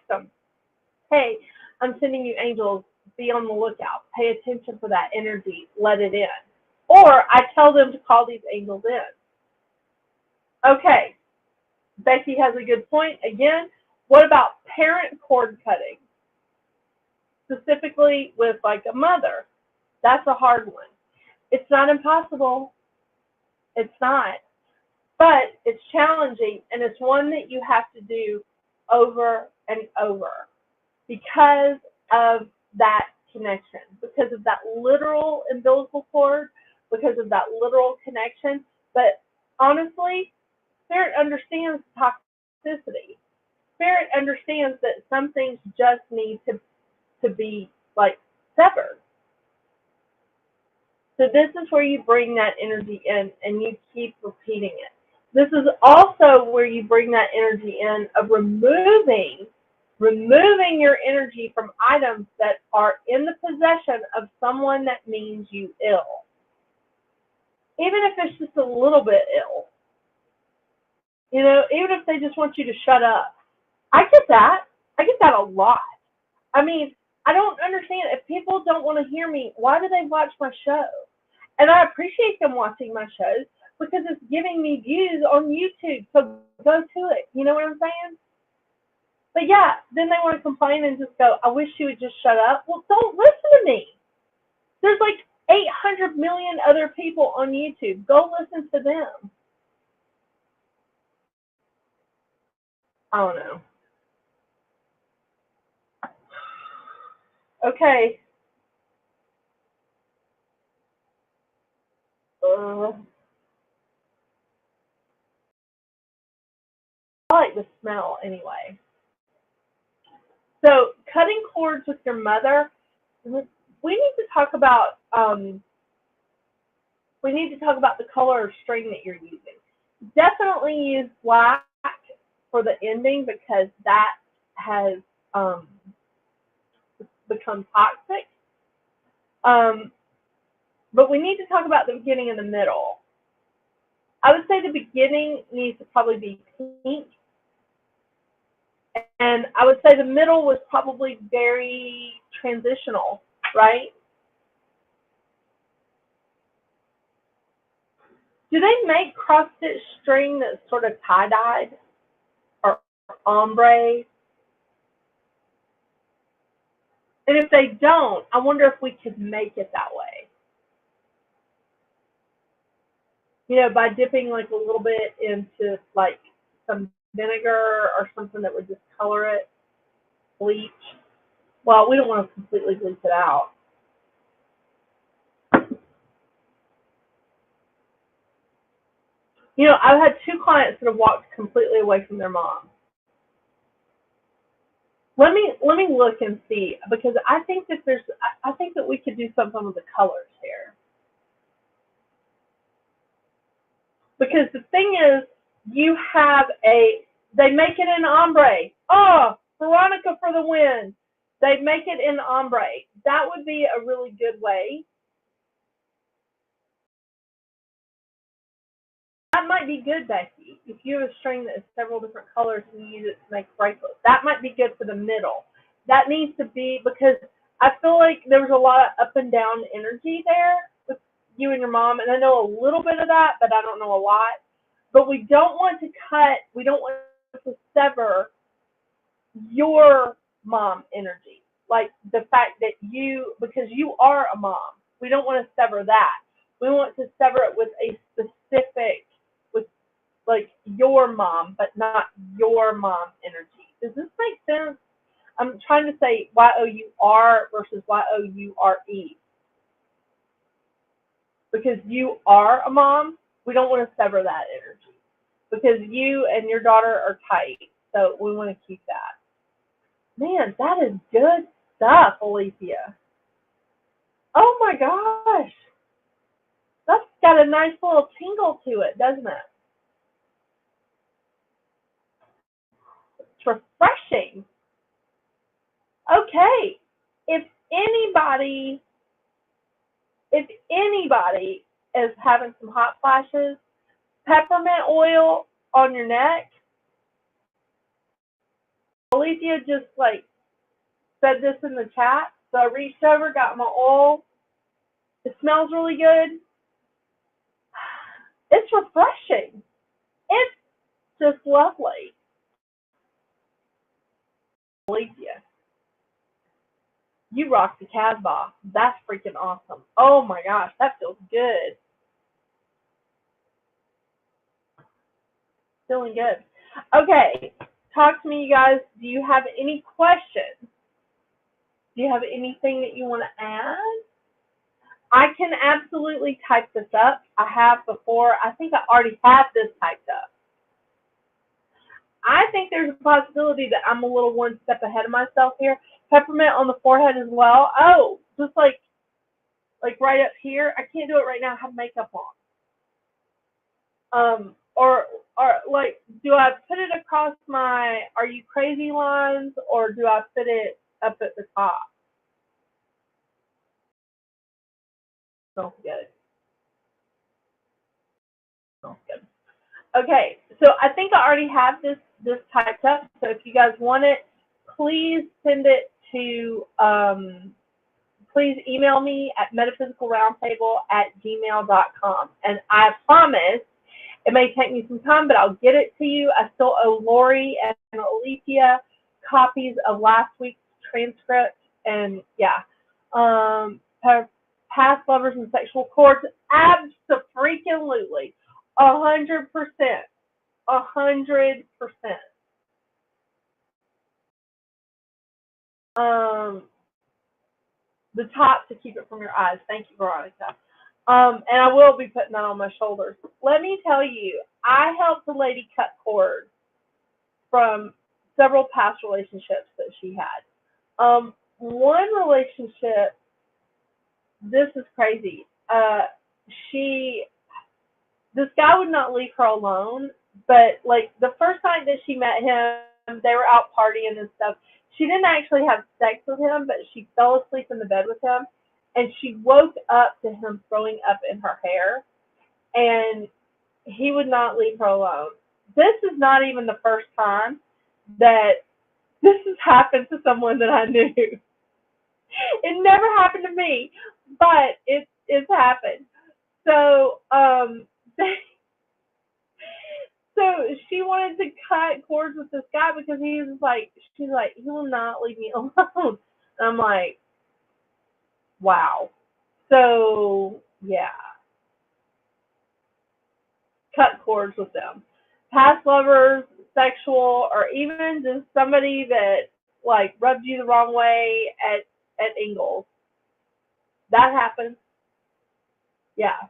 Speaker 1: them, hey, I'm sending you angels, be on the lookout, pay attention for that energy, let it in. Or I tell them to call these angels in. Okay, Becky has a good point. Again, what about parent cord cutting? Specifically with like a mother. That's a hard one. It's not impossible. It's not. But it's challenging, and it's one that you have to do over and over because of that connection, because of that literal umbilical cord, because of that literal connection. But honestly, Spirit understands toxicity. Spirit understands that some things just need to be like severed. So this is where you bring that energy in and you keep repeating it. This is also where you bring that energy in of removing your energy from items that are in the possession of someone that means you ill. Even if it's just a little bit ill. You know, even if they just want you to shut up. I get that. I get that a lot. I mean, I don't understand. If people don't want to hear me, why do they watch my show? And I appreciate them watching my shows because it's giving me views on YouTube. So go to it. You know what I'm saying? But yeah, then they want to complain and just go, I wish you would just shut up. Well, don't listen to me. There's like 800 million other people on YouTube. Go listen to them. I don't know. Okay. I like the smell anyway. So cutting cords with your mother, we need to talk about the color or string that you're using. Definitely use black for the ending because that has become toxic. But we need to talk about the beginning and the middle. I would say the beginning needs to probably be pink. And I would say the middle was probably very transitional, right? Do they make cross-stitch string that's sort of tie-dyed or ombre? And if they don't, I wonder if we could make it that way. You know, by dipping like a little bit into like some vinegar or something that would discolor it, bleach. Well, we don't want to completely bleach it out. You know, I've had 2 clients that have walked completely away from their mom. Let me look and see, because I think that we could do something with the colors here. Because the thing is, they make it in ombre. Oh, Veronica for the win. They make it in ombre. That would be a really good way. That might be good, Becky. If you have a string that is several different colors and you use it to make bracelets, that might be good for the middle. That needs to be, because I feel like there was a lot of up and down energy there with you and your mom, and I know a little bit of that, but I don't know a lot. But we don't want to sever your mom energy. Like the fact that because you are a mom, we don't want to sever that. We want to sever it with a specific, with like your mom, but not your mom energy. Does this make sense? I'm trying to say Y-O-U-R versus Y-O-U-R-E. Because you are a mom, we don't want to sever that energy. Because you and your daughter are tight, so we want to keep that. Man, that is good stuff, Alicia. Oh my gosh. That's got a nice little tingle to it, doesn't it? It's refreshing. Okay. If anybody if anybody is having some hot flashes, peppermint oil on your neck. Alicia just like said this in the chat, so I reached over, got my oil. It smells really good. It's refreshing. It's just lovely. Alicia, you rock the Casbah. That's freaking awesome. Oh my gosh, that feels good. Feeling good. Okay, talk to me, you guys. Do you have any questions? Do you have anything that you want to add? I can absolutely type this up. I have before. I think I already have this typed up. I think there's a possibility that I'm a little one step ahead of myself here. Peppermint on the forehead as well. Oh, just like right up here. I can't do it right now. I have makeup on. Or like, do I put it across my "Are you crazy" lines, or do I put it up at the top? Smells good. Smells good. Okay, so I think I already have this typed up. So if you guys want it, please send it to, please email me at metaphysicalroundtable@gmail.com. And I promise, it may take me some time, but I'll get it to you. I still owe Lori and Alicia copies of last week's transcript. And yeah, past lovers and sexual cords, abso-freaking-lutely. 100%. 100%. The top to keep it from your eyes. Thank you, Veronica. And I will be putting that on my shoulders. Let me tell you, I helped a lady cut cords from several past relationships that she had. One relationship, this is crazy. This guy would not leave her alone, but like the first night that she met him, they were out partying and stuff. She didn't actually have sex with him, but she fell asleep in the bed with him, and she woke up to him throwing up in her hair, and he would not leave her alone. This is not even the first time that this has happened to someone that I knew. It never happened to me, but it's happened. So, so she wanted to cut cords with this guy because she's like, he will not leave me alone. And I'm like, wow. So yeah, cut cords with them. Past lovers, sexual, or even just somebody that like rubbed you the wrong way at Ingles. That happens. Yeah.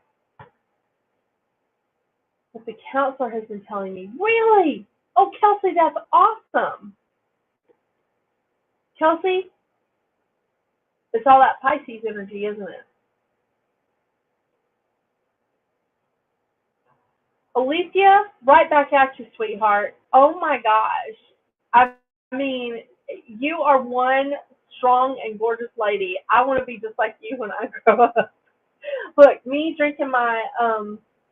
Speaker 1: But the counselor has been telling me, really? Oh, Kelsey, that's awesome. Kelsey, it's all that Pisces energy, isn't it? Alicia, right back at you, sweetheart. Oh my gosh. I mean, you are one strong and gorgeous lady. I want to be just like you when I grow up. Look, me drinking my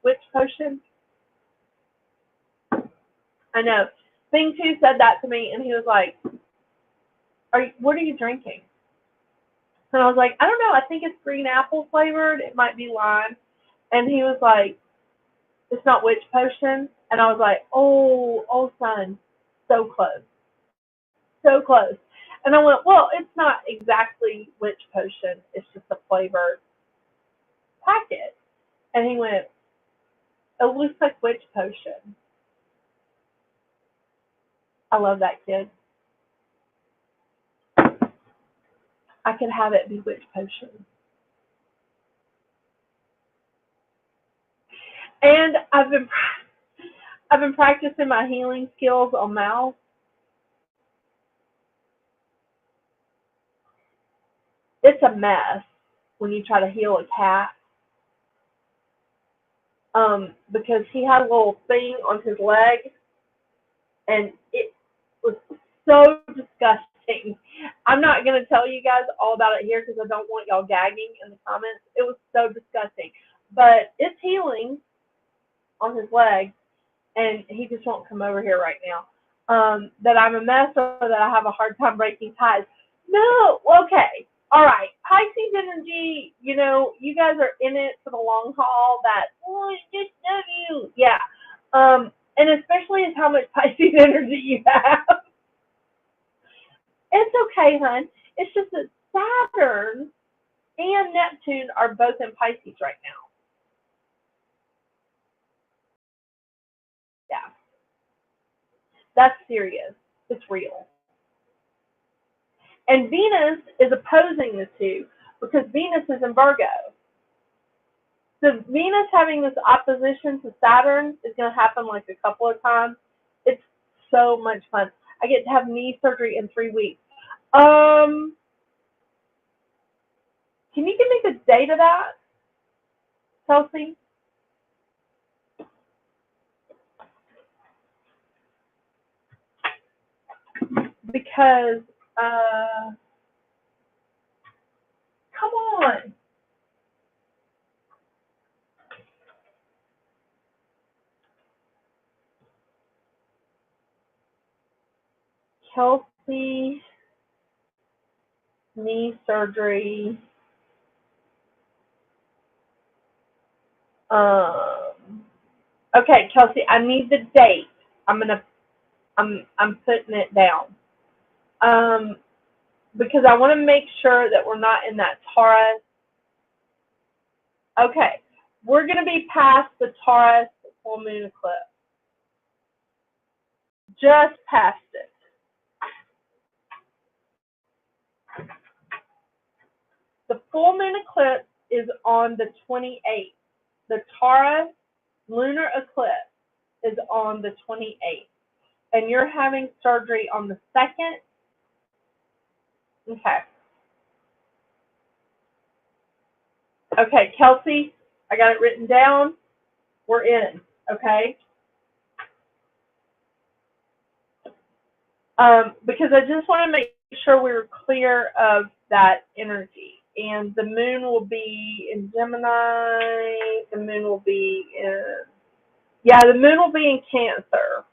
Speaker 1: witch potion. I know. Thing 2 said that to me, and he was like, what are you drinking? And I was like, I don't know. I think it's green apple flavored. It might be lime. And he was like, it's not witch potion. And I was like, oh, son, so close. So close. And I went, well, it's not exactly witch potion. It's just a flavored packet. And he went, it looks like witch potion. I love that kid. I could have it be witch potion. And I've been practicing my healing skills on mouse. It's a mess when you try to heal a cat. Because he had a little thing on his leg, and it was so disgusting. disgusting. I'm not going to tell you guys all about it here because I don't want y'all gagging in the comments. It was so disgusting. But it's healing on his leg, and he just won't come over here right now. That I'm a mess or that I have a hard time breaking ties. No, okay. All right. Pisces energy, you know, you guys are in it for the long haul. That, oh, I just love you. Yeah. And especially as how much Pisces energy you have. It's okay, hon. It's just that Saturn and Neptune are both in Pisces right now. Yeah. That's serious. It's real. And Venus is opposing the two because Venus is in Virgo. So Venus having this opposition to Saturn is going to happen like a couple of times. It's so much fun. I get to have knee surgery in 3 weeks. Can you give me the date of that, Chelsea? Because, come on. Kelsey, knee surgery. Okay, Kelsey, I need the date. I'm putting it down. Because I want to make sure that we're not in that Taurus. Okay, we're going to be past the Taurus full moon eclipse. Just past it. The full moon eclipse is on the 28th. The Taurus lunar eclipse is on the 28th. And you're having surgery on the 2nd. Okay. Okay, Kelsey, I got it written down. We're in, okay? Because I just want to make sure we're clear of that energy. And the moon will be in Gemini. The moon will be in, yeah, the moon will be in Cancer.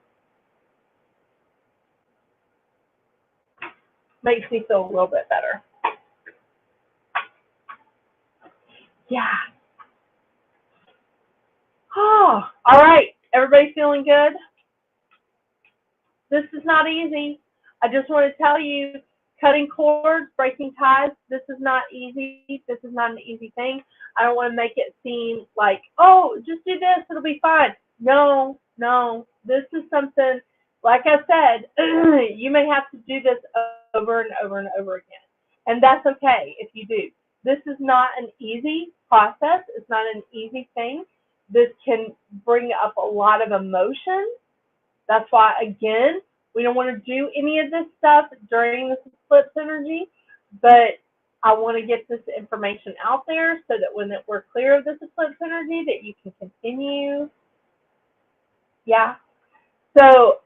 Speaker 1: Makes me feel a little bit better. Yeah. Oh, all right. Everybody feeling good? This is not easy. I just want to tell you, cutting cords, breaking ties, this is not easy. This is not an easy thing. I don't want to make it seem like, oh, just do this, it'll be fine. No, no. This is something, like I said, you may have to do this over and over and over again. And that's okay if you do. This is not an easy process. It's not an easy thing. This can bring up a lot of emotion. That's why, again, we don't want to do any of this stuff during this eclipse energy, but I want to get this information out there so that when we're clear of this eclipse energy, that you can continue. Yeah. So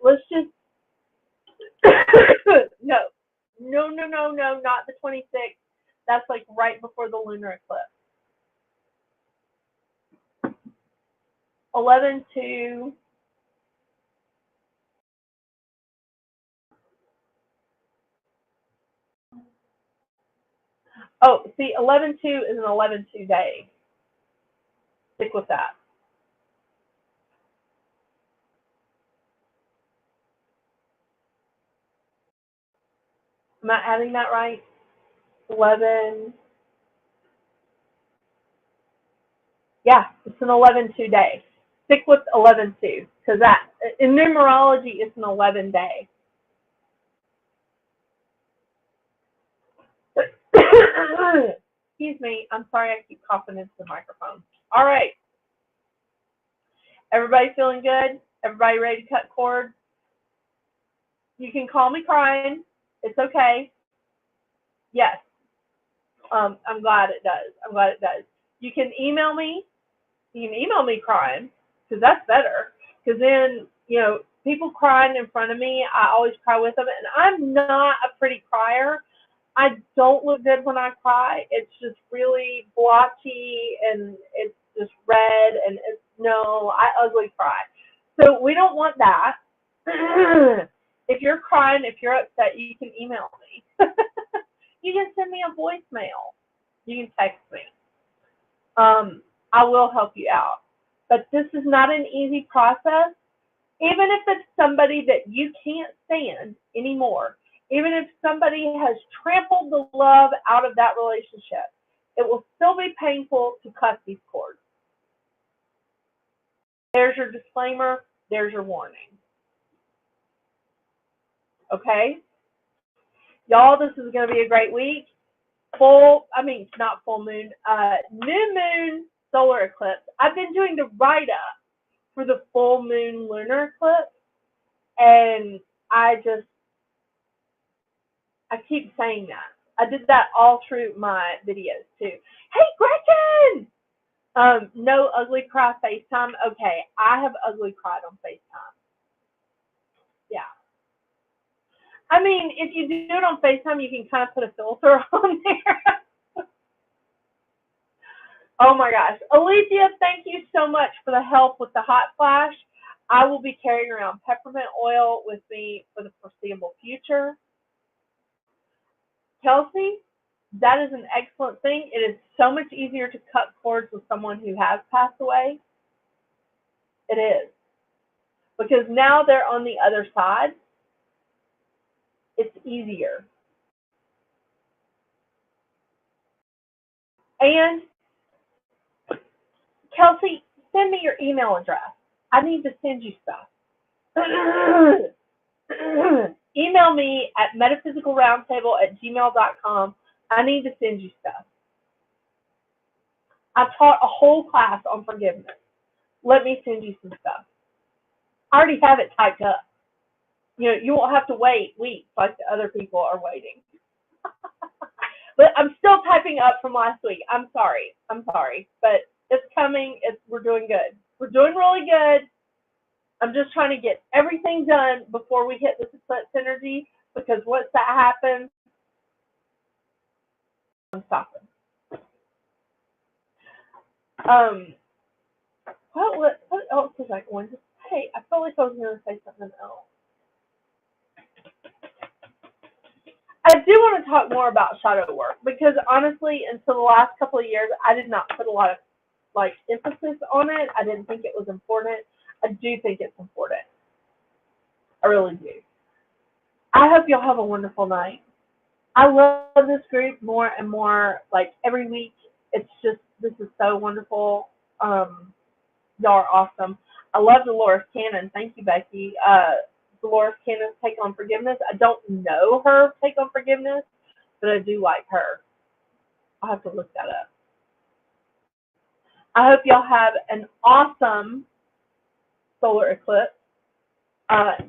Speaker 1: let's just no, not the 26th. That's like right before the lunar eclipse. 11/2. Oh, see, 11/2 is an 11/2 day. Stick with that. Am I adding that right? 11. Yeah, it's an 11/2 day. Stick with 11/2 because that in numerology it's an 11 day. Excuse me. I'm sorry I keep coughing into the microphone. All right. Everybody feeling good? Everybody ready to cut cords? You can call me crying. It's okay. Yes. I'm glad it does. I'm glad it does. You can email me. You can email me crying because that's better. Because then, you know, people crying in front of me, I always cry with them. And I'm not a pretty crier. I don't look good when I cry. It's just really blotchy and it's just red and it's, no, I ugly cry. So we don't want that. If you're crying, if you're upset, you can email me. You can send me a voicemail. You can text me. I will help you out. But this is not an easy process. Even if it's somebody that you can't stand anymore, even if somebody has trampled the love out of that relationship, it will still be painful to cut these cords. There's your disclaimer. There's your warning. Okay? Y'all, this is going to be a great week. Not full moon, new moon solar eclipse. I've been doing the write-up for the full moon lunar eclipse, and I keep saying that. I did that all through my videos too. Hey, Gretchen! No ugly cry FaceTime. Okay, I have ugly cried on FaceTime. Yeah. I mean, if you do it on FaceTime, you can kind of put a filter on there. Oh my gosh. Alicia, thank you so much for the help with the hot flash. I will be carrying around peppermint oil with me for the foreseeable future. Kelsey, that is an excellent thing. It is so much easier to cut cords with someone who has passed away. It is. Because now they're on the other side. It's easier. And Kelsey, send me your email address. I need to send you stuff. Email me at metaphysicalroundtable@gmail.com. I need to send you stuff. I taught a whole class on forgiveness. Let me send you some stuff. I already have it typed up. You know, you won't have to wait weeks like the other people are waiting. But I'm still typing up from last week. I'm sorry. But it's coming. We're doing good. We're doing really good. I'm just trying to get everything done before we hit this eclipse energy, because once that happens, I'm stopping. What else was I going to say? I felt like I was going to say something else. I do want to talk more about shadow work, because honestly, until the last couple of years, I did not put a lot of emphasis on it. I didn't think it was important. I do think it's important. I really do. I hope y'all have a wonderful night. I love this group more and more, every week. It's just, this is so wonderful. Y'all are awesome. I love Dolores Cannon. Thank you, Becky. Dolores Cannon's Take on Forgiveness. I don't know her Take on Forgiveness, but I do like her. I'll have to look that up. I hope y'all have an awesome solar eclipse.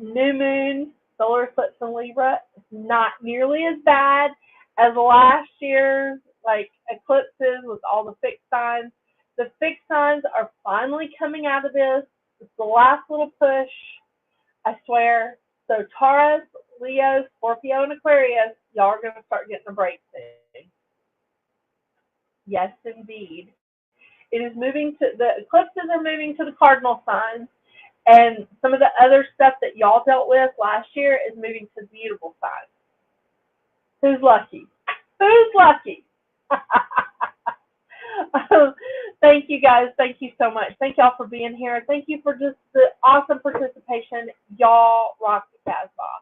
Speaker 1: New moon solar eclipse in Libra. It's not nearly as bad as last year's eclipses with all the fixed signs. The fixed signs are finally coming out of this. It's the last little push, I swear. So Taurus, Leo, Scorpio, and Aquarius, y'all are going to start getting a break soon. Yes, indeed. It is the eclipses are moving to the cardinal signs, and some of the other stuff that y'all dealt with last year is moving to beautiful signs. Who's lucky? Who's lucky? Thank you guys. Thank you so much. Thank y'all for being here. Thank you for just the awesome participation. Y'all rock the Casbah.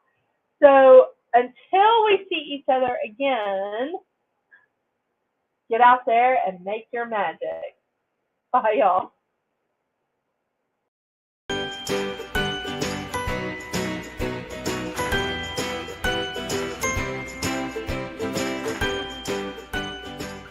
Speaker 1: So until we see each other again, get out there and make your magic. Bye, y'all.